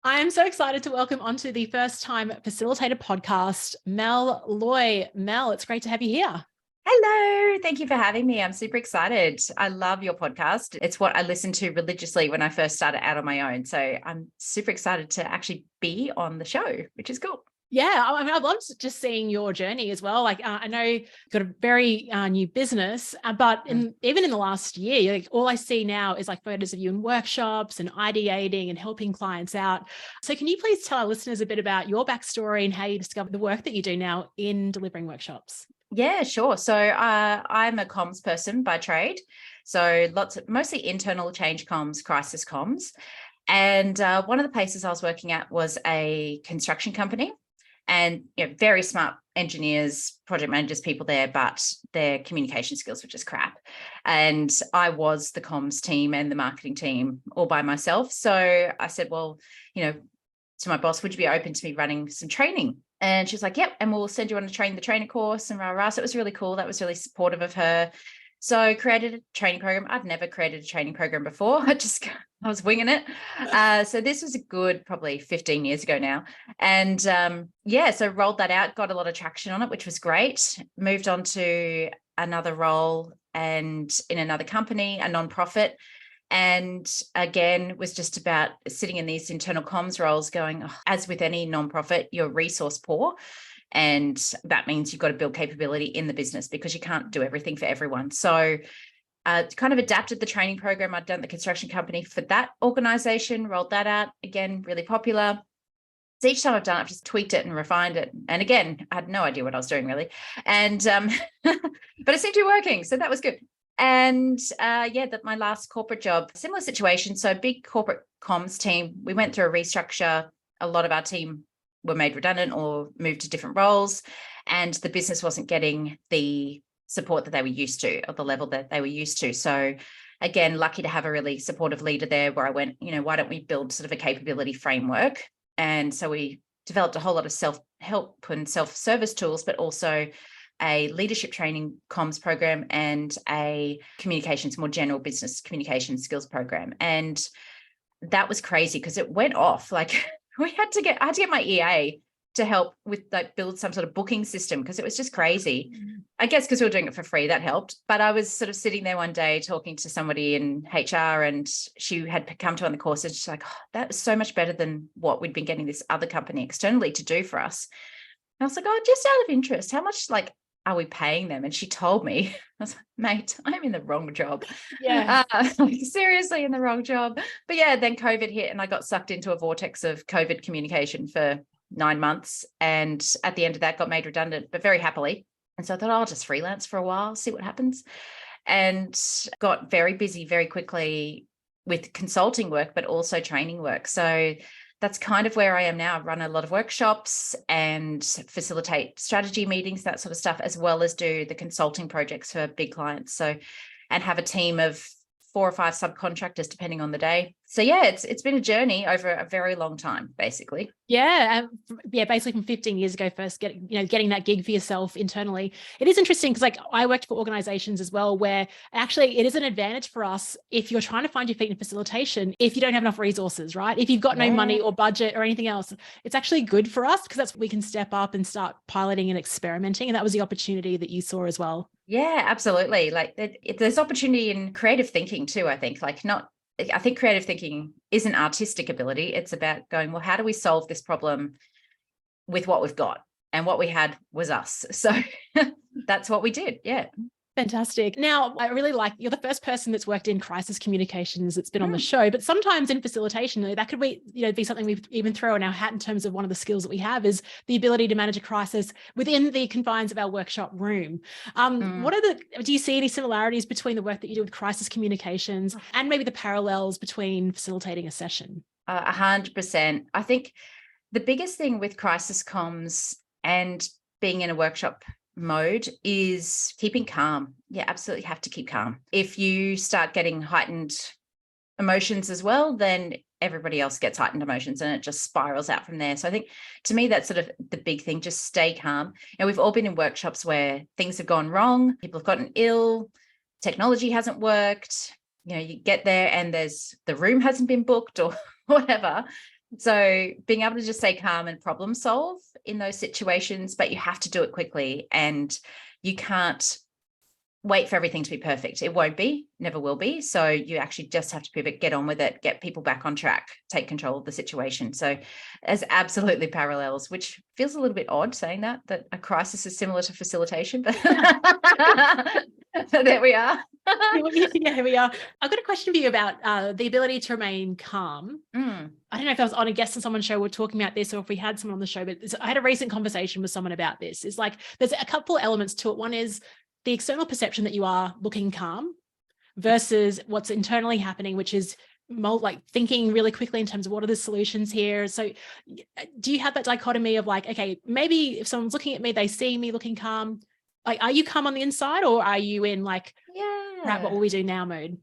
I'm so excited to welcome onto the first time facilitator podcast, Mel Loy. Mel, it's great to have you here. Hello, thank you for having me. I'm super excited. I love your podcast. It's what I listened to religiously when I first started out on my own. So I'm super excited to actually be on the show, which is cool. Yeah, I mean, I've loved just seeing your journey as well. I know you've got a very new business, but even in the last year, like all I see now is like photos of you in workshops and ideating and helping clients out. So can you please tell our listeners a bit about your backstory and how you discovered the work that you do now in delivering workshops? Yeah, sure. So I'm a comms person by trade. So mostly internal change comms, crisis comms. And one of the places I was working at was a construction company. And very smart engineers, project managers, people there, but their communication skills were just crap. And I was the comms team and the marketing team all by myself. So I said, well, to my boss, would you be open to me running some training? And she's like, yep, and we'll send you on the trainer course and rah, rah. So it was really cool. That was really supportive of her. So I created a training program. I've never created a training program before. I was winging it. So this was a good, probably 15 years ago now. And so rolled that out, got a lot of traction on it, which was great. Moved on to another role and in another company, a nonprofit. And again, was just about sitting in these internal comms roles going, as with any nonprofit, you're resource poor. And that means you've got to build capability in the business because you can't do everything for everyone. So kind of adapted the training program I'd done at the construction company for that organization, rolled that out, again, really popular. So each time I've done it, I've just tweaked it and refined it. And again, I had no idea what I was doing really. And but it seemed to be working. So that was good. And my last corporate job, similar situation. So big corporate comms team, we went through a restructure. A lot of our team were made redundant or moved to different roles. And the business wasn't getting the support that they were used to or the level that they were used to. So again, lucky to have a really supportive leader there where I went, why don't we build sort of a capability framework? And so we developed a whole lot of self-help and self-service tools, but also a leadership training comms program and a communications, more general business communication skills program. And that was crazy because it went off. Like I had to get my EA to help with build some sort of booking system because it was just crazy. I guess because we were doing it for free, that helped. But I was sort of sitting there one day talking to somebody in HR and she had come to on the course and she's like, that was so much better than what we'd been getting this other company externally to do for us. And I was like, just out of interest, how much are we paying them? And she told me, I was like, mate, I'm in the wrong job. Yeah. Seriously in the wrong job. But yeah, then COVID hit and I got sucked into a vortex of COVID communication for 9 months. And at the end of that got made redundant, but very happily. And so I thought I'll just freelance for a while, see what happens. And got very busy very quickly with consulting work, but also training work. So that's kind of where I am now. I run a lot of workshops and facilitate strategy meetings, that sort of stuff, as well as do the consulting projects for big clients. So, and have a team of 4 or 5 subcontractors, depending on the day. So yeah, it's been a journey over a very long time, basically. Yeah. Basically from 15 years ago, first getting that gig for yourself internally. It is interesting because I worked for organizations as well, where actually it is an advantage for us if you're trying to find your feet in facilitation, if you don't have enough resources, right? If you've got no money or budget or anything else, it's actually good for us because that's we can step up and start piloting and experimenting. And that was the opportunity that you saw as well. Yeah, absolutely. There's opportunity in creative thinking too, I think. I think creative thinking isn't artistic ability. It's about going, well, how do we solve this problem with what we've got? And what we had was us. So that's what we did. Yeah. Fantastic. Now, I really like you're the first person that's worked in crisis communications that's been on the show, but sometimes in facilitation, that could be something we've even throw in our hat in terms of one of the skills that we have is the ability to manage a crisis within the confines of our workshop room. Do you see any similarities between the work that you do with crisis communications and maybe the parallels between facilitating a session? 100%. I think the biggest thing with crisis comms and being in a workshop mode is keeping calm. You absolutely have to keep calm. If you start getting heightened emotions as well, then everybody else gets heightened emotions and it just spirals out from there. So I think to me, that's sort of the big thing, just stay calm. We've all been in workshops where things have gone wrong, people have gotten ill, technology hasn't worked, you get there and the room hasn't been booked or whatever. So being able to just stay calm and problem solve in those situations, but you have to do it quickly, and you can't wait for everything to be perfect. It won't be, never will be. So you actually just have to pivot, get on with it, get people back on track, take control of the situation. So there's absolutely parallels, which feels a little bit odd saying that a crisis is similar to facilitation, but, but there we are. Yeah, here we are. I've got a question for you about the ability to remain calm. I don't know if I was on a guest on someone's show, we're talking about this, or if we had someone on the show, but I had a recent conversation with someone about this. It's like, there's a couple elements to it. One is the external perception that you are looking calm versus what's internally happening, which is like thinking really quickly in terms of what are the solutions here. So do you have that dichotomy of like, okay, maybe if someone's looking at me, they see me looking calm. Like, are you calm on the inside, or are you in like, right, what will we do now mode?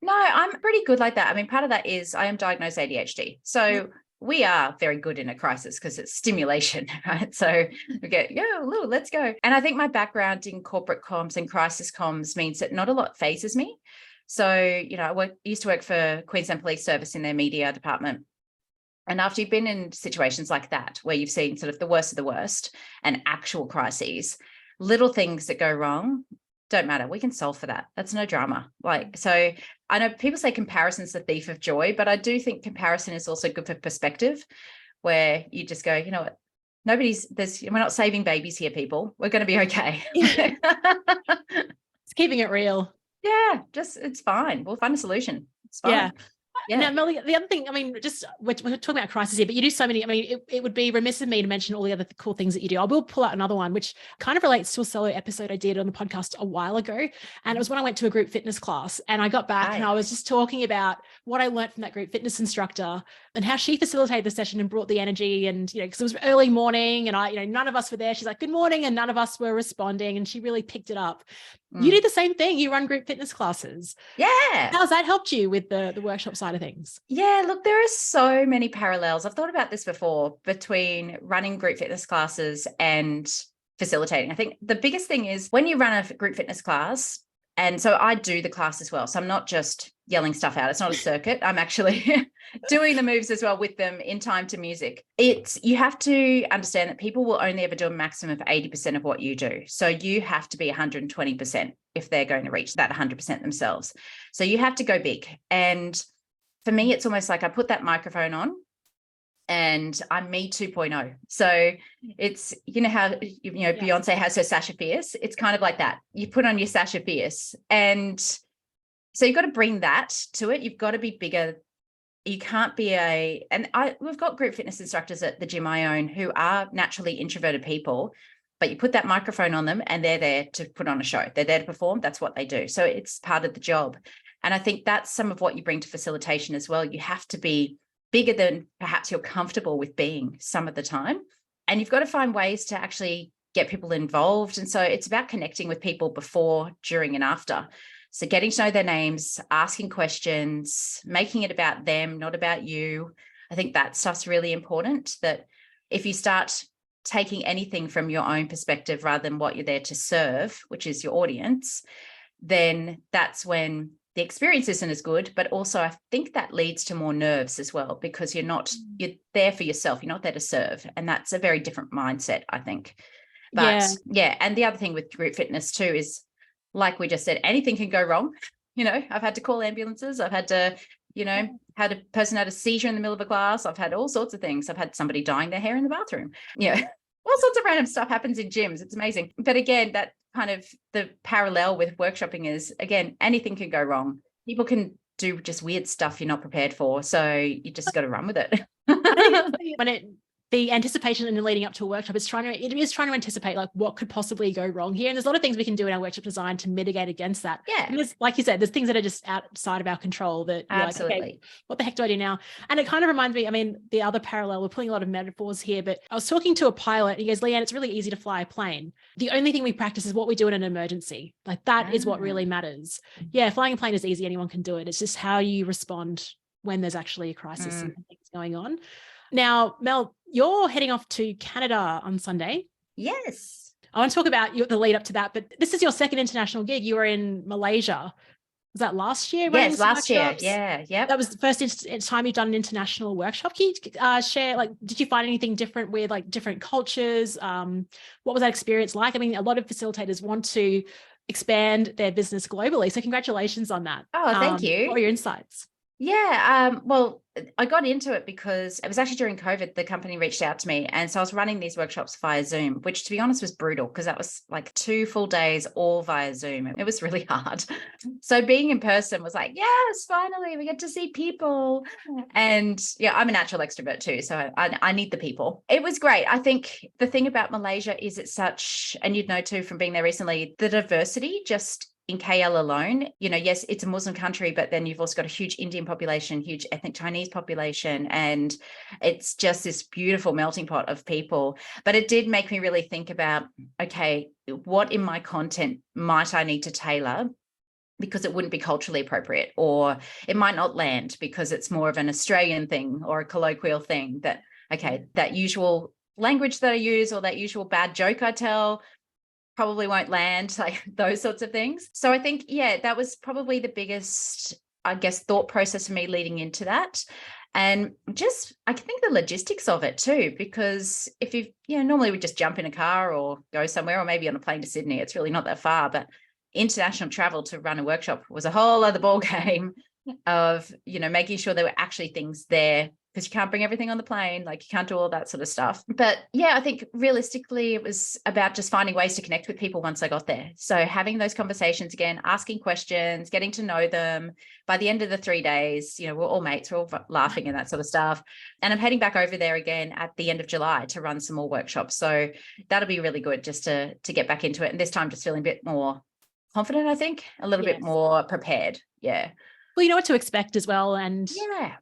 No, I'm pretty good like that. I mean, part of that is I am diagnosed ADHD. So we are very good in a crisis because it's stimulation, right? So we get, let's go. And I think my background in corporate comms and crisis comms means that not a lot phases me. So, I used to work for Queensland Police Service in their media department. And after you've been in situations like that, where you've seen sort of the worst of the worst and actual crises, little things that go wrong don't matter. We can solve for that. That's no drama. So I know people say comparison's the thief of joy, but I do think comparison is also good for perspective, where you just go, you know what, we're not saving babies here, people. We're going to be okay. It's keeping it real. Yeah, it's fine. We'll find a solution. It's fine. Yeah. Now, Mel, the other thing, I mean, we're talking about crisis here, but you do so many. I mean, it would be remiss of me to mention all the other cool things that you do. I will pull out another one, which kind of relates to a solo episode I did on the podcast a while ago. And it was when I went to a group fitness class, and I got back and I was just talking about what I learned from that group fitness instructor and how she facilitated the session and brought the energy. And, because it was early morning and none of us were there. She's like, good morning. And none of us were responding. And she really picked it up. You do the same thing. You run group fitness classes. Yeah. How's that helped you with the workshop side of things? Yeah, look, there are so many parallels. I've thought about this before between running group fitness classes and facilitating. I think the biggest thing is when you run a group fitness class, and so I do the class as well. So I'm not just yelling stuff out. It's not a circuit. I'm actually doing the moves as well with them in time to music. You have to understand that people will only ever do a maximum of 80% of what you do. So you have to be 120% if they're going to reach that 100% themselves. So you have to go big. And for me, it's almost like I put that microphone on and I'm me 2.0. So it's, how, Beyonce has her Sasha Fierce. It's kind of like that. You put on your Sasha Fierce. And so you've got to bring that to it. You've got to be bigger. You can't be we've got group fitness instructors at the gym I own who are naturally introverted people, but you put that microphone on them and they're there to put on a show. They're there to perform. That's what they do. So it's part of the job. And I think that's some of what you bring to facilitation as well. You have to be bigger than perhaps you're comfortable with being some of the time. And you've got to find ways to actually get people involved. And so it's about connecting with people before, during, and after. So getting to know their names, asking questions, making it about them, not about you. I think that stuff's really important, that if you start taking anything from your own perspective rather than what you're there to serve, which is your audience, then that's when the experience isn't as good. But also I think that leads to more nerves as well, because you're there for yourself. You're not there to serve. And that's a very different mindset, I think. But and the other thing with group fitness too is, like we just said, anything can go wrong. I've had to call ambulances. I've had to, had a person had a seizure in the middle of a class. I've had all sorts of things. I've had somebody dyeing their hair in the bathroom. All sorts of random stuff happens in gyms. It's amazing. But again, that kind of the parallel with workshopping is, again, anything can go wrong. People can do just weird stuff you're not prepared for. So you just got to run with it. The anticipation and the leading up to a workshop is trying to anticipate like what could possibly go wrong here. And there's a lot of things we can do in our workshop design to mitigate against that. Yeah. And like you said, there's things that are just outside of our control that you're like, okay, what the heck do I do now? And it kind of reminds me, I mean, the other parallel, we're pulling a lot of metaphors here, but I was talking to a pilot and he goes, Leanne, it's really easy to fly a plane. The only thing we practice is what we do in an emergency. Like that is what really matters. Yeah. Flying a plane is easy. Anyone can do it. It's just how you respond when there's actually a crisis and things going on. Now, Mel, you're heading off to Canada on Sunday. Yes. I want to talk about the lead up to that, but this is your second international gig. You were in Malaysia. was that last year? Yes, last year. Workshops? Yeah. Yep. That was the first time you've done an international workshop. Can you share, like, did you find anything different with like different cultures? What was that experience like? I mean, a lot of facilitators want to expand their business globally. So congratulations on that. Oh, thank you. What were your insights? Yeah, well, I got into it because it was actually during COVID, the company reached out to me. And so I was running these workshops via Zoom, which to be honest was brutal because that was like 2 full days all via Zoom. It was really hard. So being in person was like, yes, finally, we get to see people. And yeah, I'm a natural extrovert too. So I need the people. It was great. I think the thing about Malaysia is it's such, and you'd know too from being there recently, the diversity just in KL alone, yes, it's a Muslim country, but then you've also got a huge Indian population, huge ethnic Chinese population, and it's just this beautiful melting pot of people. But it did make me really think about, okay, what in my content might I need to tailor because it wouldn't be culturally appropriate, or it might not land because it's more of an Australian thing or a colloquial thing that, okay, that usual language that I use or that usual bad joke I tell probably won't land, like those sorts of things. So I think, yeah, that was probably the biggest, I guess, thought process for me leading into that. And just, I think the logistics of it too, because if normally we just jump in a car or go somewhere, or maybe on a plane to Sydney, it's really not that far, but international travel to run a workshop was a whole other ball game of, making sure there were actually things there, because you can't bring everything on the plane, like you can't do all that sort of stuff. But yeah, I think realistically it was about just finding ways to connect with people once I got there. So having those conversations again, asking questions, getting to know them. By the end of the 3 days, we're all mates, we're all laughing and that sort of stuff. And I'm heading back over there again at the end of July to run some more workshops. So that'll be really good just to get back into it. And this time just feeling a bit more confident, I think, a little bit more prepared. Yeah. Well, you know what to expect as well. And yeah.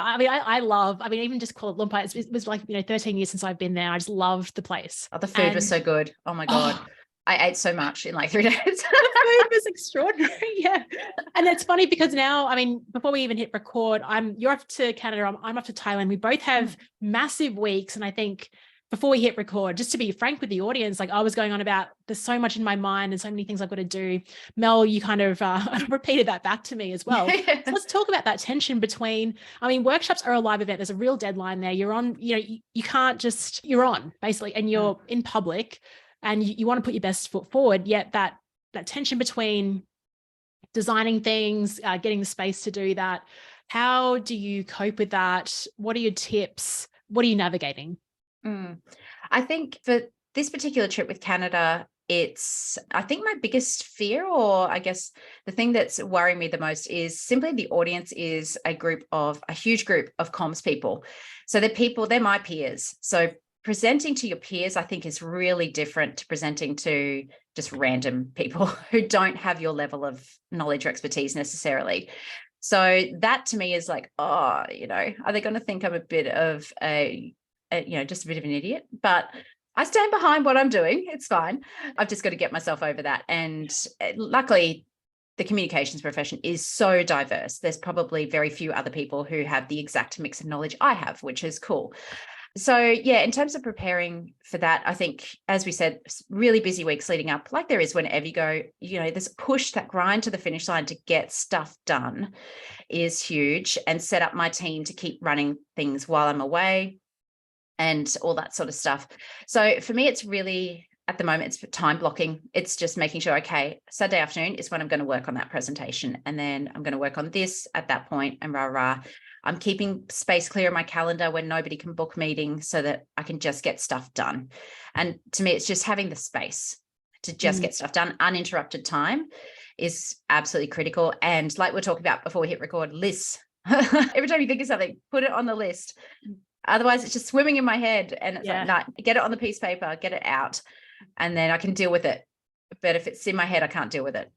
I mean, I love, even just Kuala Lumpur, it was like, 13 years since I've been there. I just loved the place. Oh, the food was so good. Oh my God. I ate so much in like 3 days. The food was extraordinary. Yeah. And it's funny because now, before we even hit record, you're off to Canada, I'm off to Thailand. We both have massive weeks. And I think before we hit record, just to be frank with the audience, like I was going on about, there's so much in my mind and so many things I've got to do. Mel, you kind of repeated that back to me as well. So let's talk about that tension between, workshops are a live event. There's a real deadline there. You're on, you can't just, you're on basically, and you're in public and you want to put your best foot forward. Yet that tension between designing things, getting the space to do that. How do you cope with that? What are your tips? What are you navigating? I think for this particular trip with Canada, I think my biggest fear, or I guess the thing that's worrying me the most, is simply the audience is a huge group of comms people. So they're my peers. So presenting to your peers, I think, is really different to presenting to just random people who don't have your level of knowledge or expertise necessarily. So that to me is like, are they going to think I'm a bit of just a bit of an idiot? But I stand behind what I'm doing. It's fine. I've just got to get myself over that. And luckily, the communications profession is so diverse. There's probably very few other people who have the exact mix of knowledge I have, which is cool. So yeah, in terms of preparing for that, I think, as we said, really busy weeks leading up, like there is whenever you go, this push, that grind to the finish line to get stuff done is huge, and set up my team to keep running things while I'm away and all that sort of stuff. So for me, it's really, at the moment, it's time blocking. It's just making sure, okay, Saturday afternoon is when I'm going to work on that presentation. And then I'm going to work on this at that point, and I'm keeping space clear in my calendar when nobody can book meetings so that I can just get stuff done. And to me, it's just having the space to just get stuff done. Uninterrupted time is absolutely critical. And like we're talking about before we hit record, lists. Every time you think of something, put it on the list. Otherwise, it's just swimming in my head, and it's like, no, get it on the piece of paper, get it out, and then I can deal with it. But if it's in my head, I can't deal with it.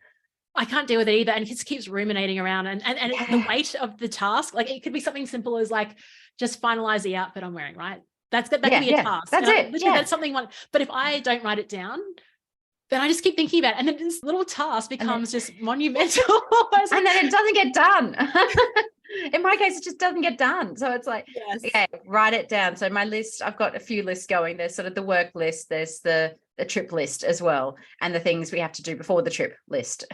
I can't deal with it either. And it just keeps ruminating around, and the weight of the task, like it could be something simple as like, just finalize the outfit I'm wearing, right? That could be a task. That's it. That's something but if I don't write it down, then I just keep thinking about it. And then this little task becomes just monumental. And then it doesn't get done. In my case, it just doesn't get done. So it's like, okay, write it down. So my list, I've got a few lists going. There's sort of the work list. There's the a trip list as well, and the things we have to do before the trip list.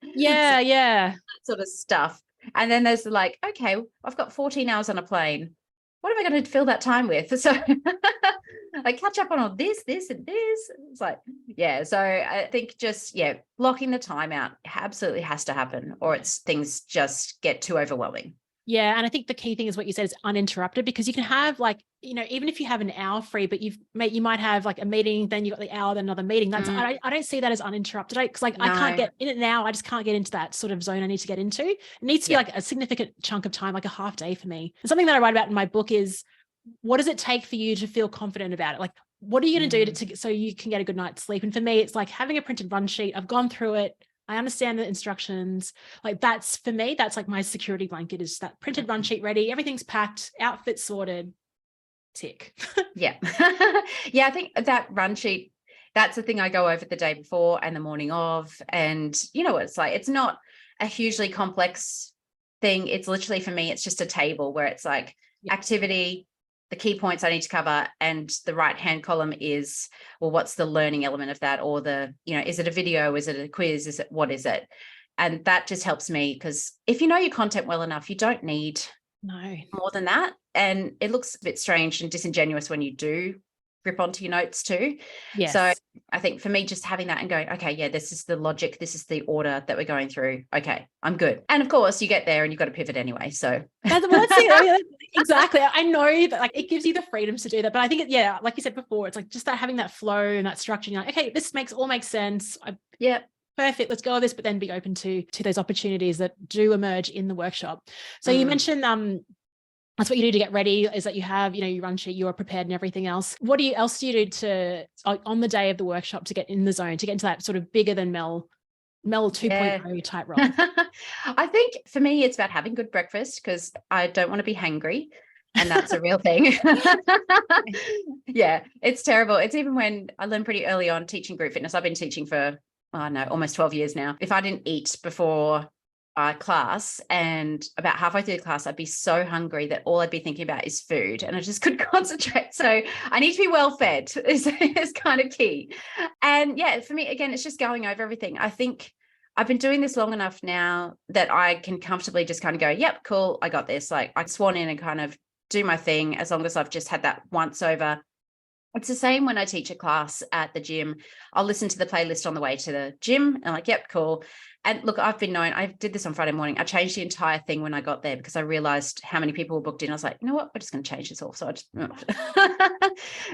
Yeah, yeah. Sort of stuff. And then there's like, okay, I've got 14 hours on a plane. What am I going to fill that time with? So like catch up on all this, and this. It's like, yeah. So I think just, blocking the time out absolutely has to happen, or it's things just get too overwhelming. Yeah. And I think the key thing is what you said is uninterrupted, because you can have like, even if you have an hour free, but you might have like a meeting, then you got the hour, then another meeting. That's, I don't see that as uninterrupted, because like I can't get in it now. I just can't get into that sort of zone I need to get into. It needs to be like a significant chunk of time, like a half day for me. And something that I write about in my book is, what does it take for you to feel confident about it? Like, what are you going to do so you can get a good night's sleep? And for me, it's like having a printed run sheet. I've gone through it. I understand the instructions. Like that's, for me, that's like my security blanket, is that printed run sheet ready. Everything's packed, outfit sorted, tick. Yeah. Yeah. I think that run sheet, that's the thing I go over the day before and the morning of. And you know what it's like, it's not a hugely complex thing. It's literally, for me, it's just a table where it's like activity, the key points I need to cover, and the right-hand column is, well, what's the learning element of that? Or is it a video? Is it a quiz? What is it? And that just helps me, because if you know your content well enough, you don't need more than that. And it looks a bit strange and disingenuous when you do grip onto your notes too. Yes. So I think for me, just having that and going, okay, yeah, this is the logic. This is the order that we're going through. Okay, I'm good. And of course you get there and you've got to pivot anyway. So exactly. I know that like it gives you the freedom to do that. But I think like you said before, it's like just that having that flow and that structure. You're like, okay, this makes sense. Perfect. Let's go with this, but then be open to those opportunities that do emerge in the workshop. So you mentioned that's what you do to get ready, is that you have, your run sheet, you're prepared and everything else. What else do you do on the day of the workshop to get in the zone, to get into that sort of bigger than Mel 2.0 type role? I think for me, it's about having good breakfast, because I don't want to be hangry. And that's a real thing. Yeah, it's terrible. It's even when I learned pretty early on teaching group fitness. I've been teaching for, almost 12 years now. If I didn't eat before class, and about halfway through the class, I'd be so hungry that all I'd be thinking about is food, and I just couldn't concentrate. So I need to be well fed is kind of key. And for me, again, it's just going over everything. I think I've been doing this long enough now that I can comfortably just kind of go, yep, cool, I got this. Like I swan in and kind of do my thing, as long as I've just had that once over. It's the same when I teach a class at the gym. I'll listen to the playlist on the way to the gym and I'm like, yep, cool. And look, I've been known, I did this on Friday morning. I changed the entire thing when I got there, because I realized how many people were booked in. I was like, you know what, we're just going to change this all. So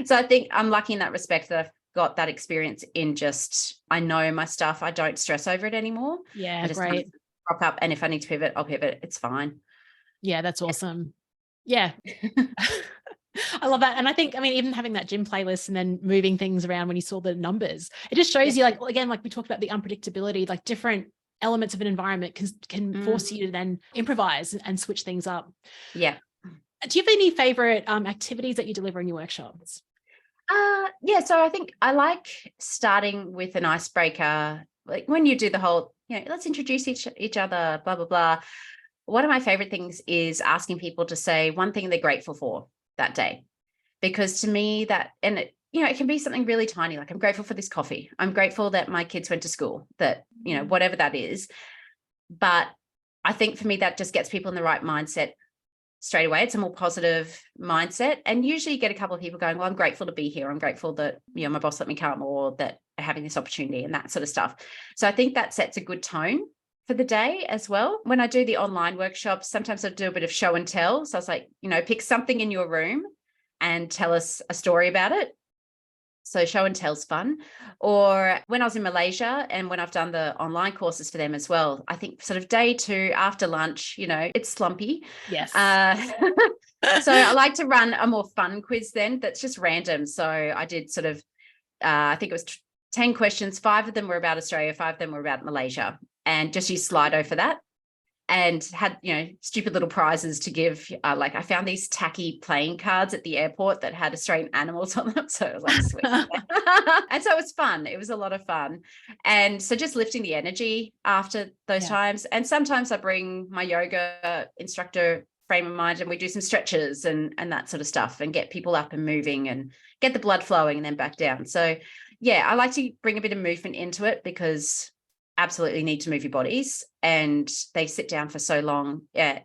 so I think I'm lucky in that respect that I've got that experience in just, I know my stuff. I don't stress over it anymore. Yeah, I just great. kind of prop up, and if I need to pivot, I'll pivot. It's fine. Yeah, that's awesome. Yeah. I love that. And I think, even having that gym playlist and then moving things around when you saw the numbers, it just shows you, like, again, like we talked about the unpredictability, like different elements of an environment can force you to then improvise and switch things up. Yeah. Do you have any favorite activities that you deliver in your workshops? So I think I like starting with an icebreaker, like when you do the whole, let's introduce each other, blah, blah, blah. One of my favorite things is asking people to say one thing they're grateful for that day, because to me that, and it can be something really tiny, like I'm grateful for this coffee. I'm grateful that my kids went to school, that, whatever that is. But I think for me, that just gets people in the right mindset straight away. It's a more positive mindset. And usually you get a couple of people going, well, I'm grateful to be here. I'm grateful that, my boss let me come, or that I'm having this opportunity, and that sort of stuff. So I think that sets a good tone for the day as well. When I do the online workshops, sometimes I do a bit of show and tell. So I was like, pick something in your room and tell us a story about it. So show and tell's fun. Or when I was in Malaysia, and when I've done the online courses for them as well, I think sort of day 2 after lunch, it's slumpy. Yes. So I like to run a more fun quiz then that's just random. So I did sort of, I think it was 10 questions. 5 of them were about Australia, 5 of them were about Malaysia, and just use Slido for that. And had, stupid little prizes to give. Like I found these tacky playing cards at the airport that had Australian animals on them. So it was like, sweet. And so it was fun. It was a lot of fun. And so just lifting the energy after those times. And sometimes I bring my yoga instructor frame of mind, and we do some stretches and that sort of stuff, and get people up and moving and get the blood flowing and then back down. So yeah, I like to bring a bit of movement into it because absolutely need to move your bodies, and they sit down for so long. Yeah,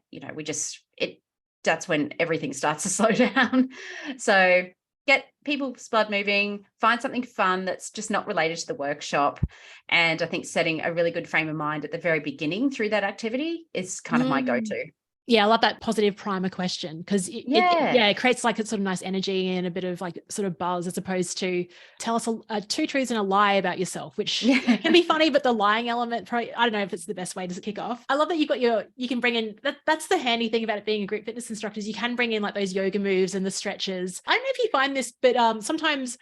that's when everything starts to slow down. So get people's blood moving, find something fun that's just not related to the workshop. And I think setting a really good frame of mind at the very beginning through that activity is kind of my go-to. Yeah, I love that positive primer question because it creates like a sort of nice energy and a bit of like sort of buzz, as opposed to tell us two truths and a lie about yourself, which can be funny, but the lying element, probably, I don't know if it's the best way to kick off. I love that you can bring in, that's the handy thing about it being a group fitness instructor, is you can bring in like those yoga moves and the stretches. I don't know if you find this, but sometimes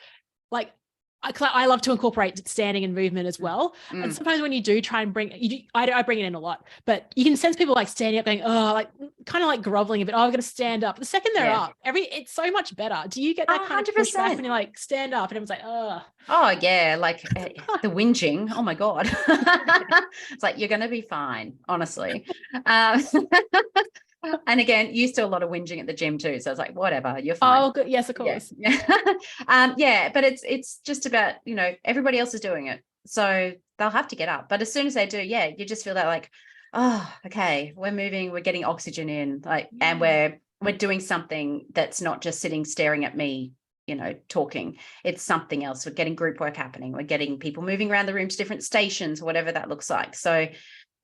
like, I love to incorporate standing and movement as well. And sometimes when you do try and I bring it in a lot, but you can sense people like standing up going, oh, like kind of like groveling a bit. Oh, I'm going to stand up. The second they're up, it's so much better. Do you get that kind of pushback when you like stand up and everyone's like, oh yeah, like the whinging. Oh my God. It's like, you're going to be fine, honestly. And again, used to a lot of whinging at the gym too. So I was like, whatever, you're fine. Oh, good. Yes, of course. Yeah. But it's just about, everybody else is doing it. So they'll have to get up. But as soon as they do, you just feel that like, oh, okay, we're moving, we're getting oxygen in, and we're doing something that's not just sitting staring at me, talking. It's something else. We're getting group work happening. We're getting people moving around the room to different stations, whatever that looks like. So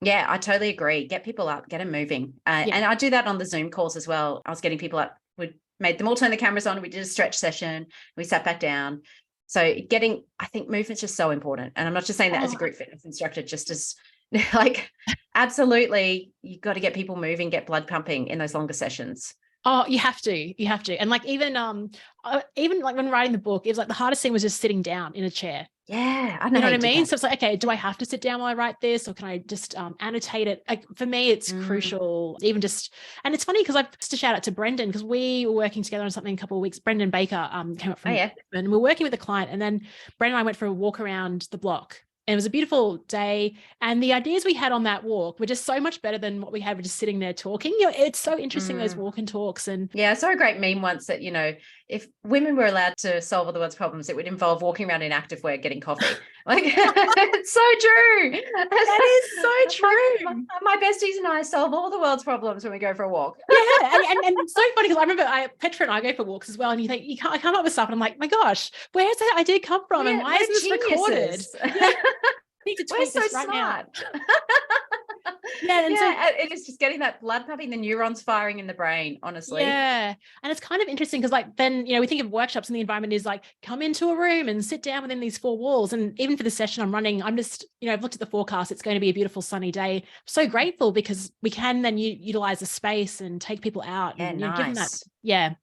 yeah, I totally agree. Get people up, get them moving. And I do that on the Zoom calls as well. I was getting people up. We made them all turn the cameras on. We did a stretch session. We sat back down. So I think movement's just so important. And I'm not just saying that as a group fitness instructor, just as like, absolutely, you've got to get people moving, get blood pumping in those longer sessions. Oh, you have to. And like, even like when writing the book, it was like the hardest thing was just sitting down in a chair. Yeah, I know. You know what I mean? So it's like, okay, do I have to sit down while I write this, or can I just annotate it? Like, for me, it's crucial. Even just, and it's funny because I've just a shout out to Brendan, because we were working together on something a couple of weeks. Brendan Baker came up from, and we're working with a client, and then Brendan and I went for a walk around the block. And it was a beautiful day. And the ideas we had on that walk were just so much better than what we had with just sitting there talking. It's so interesting, those walk and talks. And yeah, I saw a great meme once that, if women were allowed to solve all the world's problems, it would involve walking around in activewear getting coffee. Like, it's so true. That is so true. My besties and I solve all the world's problems when we go for a walk. Yeah, and it's so funny because I remember Petra and I go for walks as well, and you think I come up with stuff, and I'm like, my gosh, where's that idea come from, and why isn't this recorded? Yeah. I need to tweet this right now. It is just getting that blood pumping, the neurons firing in the brain, honestly. Yeah. And it's kind of interesting because like then, we think of workshops and the environment is like, come into a room and sit down within these four walls. And even for the session I'm running, I'm just, I've looked at the forecast. It's going to be a beautiful sunny day. I'm so grateful because we can then utilize the space and take people out. Yeah, and nice. Give them that. Yeah,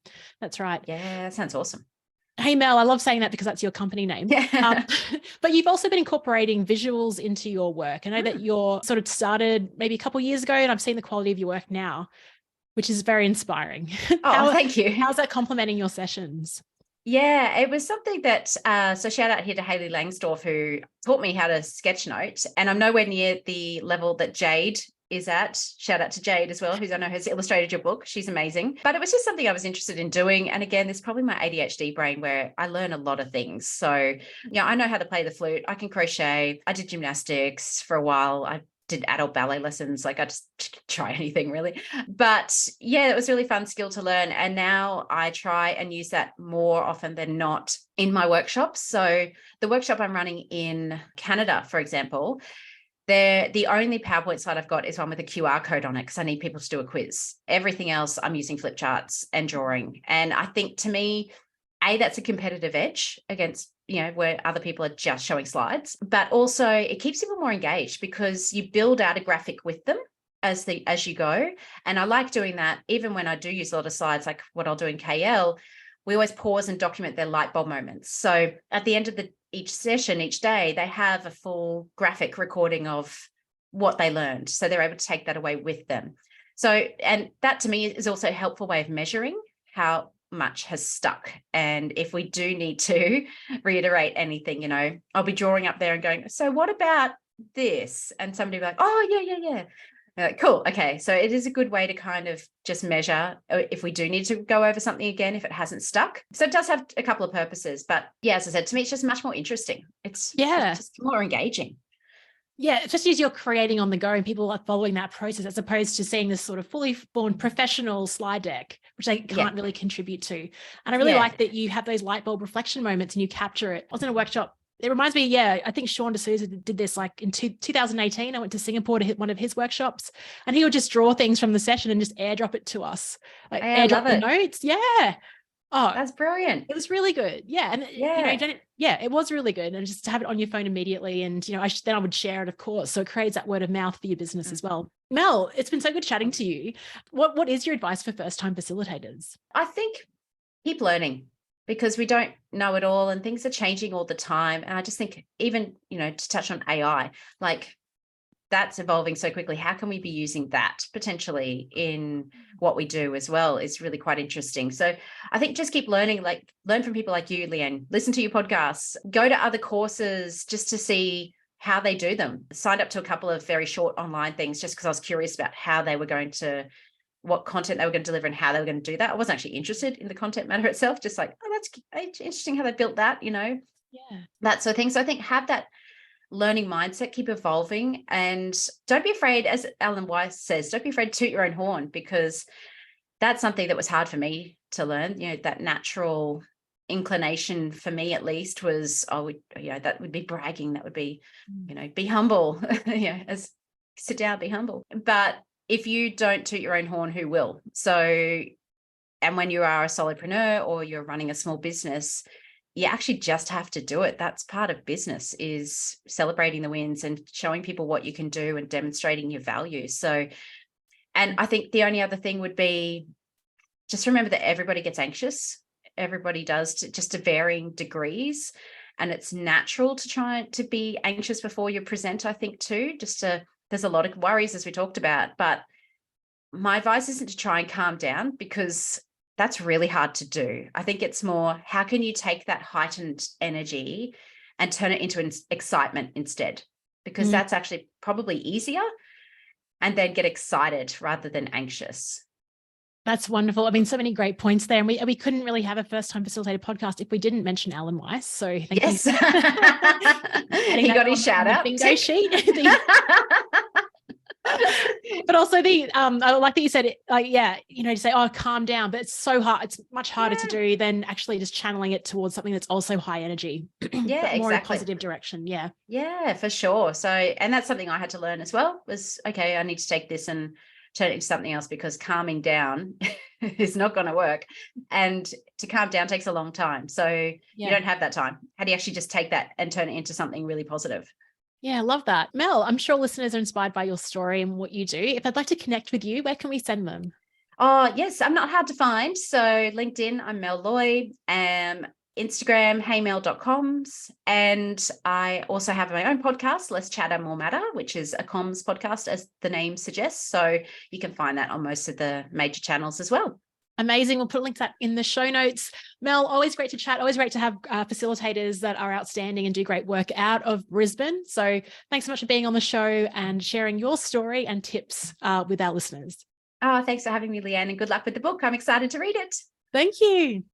that's right. Yeah, that sounds awesome. Hey, Mel, I love saying that because that's your company name. But you've also been incorporating visuals into your work. I know that you're sort of started maybe a couple of years ago, and I've seen the quality of your work now, which is very inspiring. Oh, thank you. How's that complementing your sessions? Yeah, it was something that, so shout out here to Hayley Langsdorff, who taught me how to sketchnote. And I'm nowhere near the level that Jade is at. Shout out to Jade as well, who's I know has illustrated your book. She's amazing. But it was just something I was interested in doing. And again, there's probably my ADHD brain where I learn a lot of things. So, I know how to play the flute. I can crochet. I did gymnastics for a while. I did adult ballet lessons. Like, I just try anything really. But yeah, it was a really fun skill to learn. And now I try and use that more often than not in my workshops. So the workshop I'm running in Canada, for example, the only PowerPoint slide I've got is one with a QR code on it because I need people to do a quiz. Everything else I'm using flip charts and drawing. And I think, to me, that's a competitive edge against, where other people are just showing slides, but also it keeps people more engaged because you build out a graphic with them as you go. And I like doing that even when I do use a lot of slides, like what I'll do in KL. We always pause and document their light bulb moments. So at the end of each session, each day, they have a full graphic recording of what they learned. So they're able to take that away with them. So, and that to me is also a helpful way of measuring how much has stuck. And if we do need to reiterate anything, I'll be drawing up there and going, so what about this? And somebody will be like, oh, yeah. You're like, cool. Okay. So it is a good way to kind of just measure if we do need to go over something again, if it hasn't stuck. So it does have a couple of purposes, but yeah, as I said, to me, it's just much more interesting. It's just more engaging. Yeah, especially as you're creating on the go and people are following that process, as opposed to seeing this sort of fully formed professional slide deck, which they can't really contribute to. And I really like that you have those light bulb reflection moments and you capture it. I was in a workshop. It reminds me, I think Sean D'Souza did this like in 2018. I went to Singapore to hit one of his workshops, and he would just draw things from the session and just airdrop it to us. Like airdrop the notes. Yeah. Oh, that's brilliant. It was really good. Yeah. And it was really good. And just to have it on your phone immediately. And, then I would share it, of course. So it creates that word of mouth for your business as well. Mel, it's been so good chatting to you. What is your advice for first-time facilitators? I think keep learning, because we don't know it all and things are changing all the time. And I just think even, to touch on AI, like that's evolving so quickly. How can we be using that potentially in what we do as well is really quite interesting. So I think just keep learning, like learn from people like you, Leanne, listen to your podcasts, go to other courses just to see how they do them. Signed up to a couple of very short online things just because I was curious about how they were going to, what content they were going to deliver and how they were going to do that. I wasn't actually interested in the content matter itself, just like, oh, that's interesting how they built that, that sort of thing. So I think have that learning mindset, keep evolving, and don't be afraid, as Alan Weiss says, don't be afraid to toot your own horn, because that's something that was hard for me to learn. That natural inclination for me, at least, was, that would be bragging. That would be, be humble, as sit down, be humble. But if you don't toot your own horn, who will? So, and when you are a solopreneur or you're running a small business, you actually just have to do it. That's part of business, is celebrating the wins and showing people what you can do and demonstrating your value. So, and I think the only other thing would be just remember that everybody gets anxious. Everybody does, just to varying degrees. And it's natural to try to be anxious before you present, I think, too. There's a lot of worries, as we talked about. But my advice isn't to try and calm down, because that's really hard to do. I think it's more, how can you take that heightened energy and turn it into an excitement instead? Because that's actually probably easier, and then get excited rather than anxious. That's wonderful. I mean, so many great points there. And we couldn't really have a first-time facilitator podcast if we didn't mention Alan Weiss. So thank you. He got his shout out. Bingo sheet. But also I like that you said it, to say, oh, calm down, but it's so hard. It's much harder to do than actually just channeling it towards something that's also high energy. Yeah, more in a positive direction. Yeah. Yeah, for sure. So, and that's something I had to learn as well, was, okay, I need to take this and turn it into something else, because calming down is not going to work. And to calm down takes a long time. So you don't have that time. How do you actually just take that and turn it into something really positive? Yeah, I love that. Mel, I'm sure listeners are inspired by your story and what you do. If they'd like to connect with you, where can we send them? Oh, yes, I'm not hard to find. So LinkedIn, I'm Mel Loy. Instagram, heymel.coms. And I also have my own podcast, Less Chatter, More Matter, which is a comms podcast, as the name suggests. So you can find that on most of the major channels as well. Amazing. We'll put a link to that in the show notes. Mel, always great to chat. Always great to have facilitators that are outstanding and do great work out of Brisbane. So thanks so much for being on the show and sharing your story and tips with our listeners. Oh, thanks for having me, Leanne, and good luck with the book. I'm excited to read it. Thank you.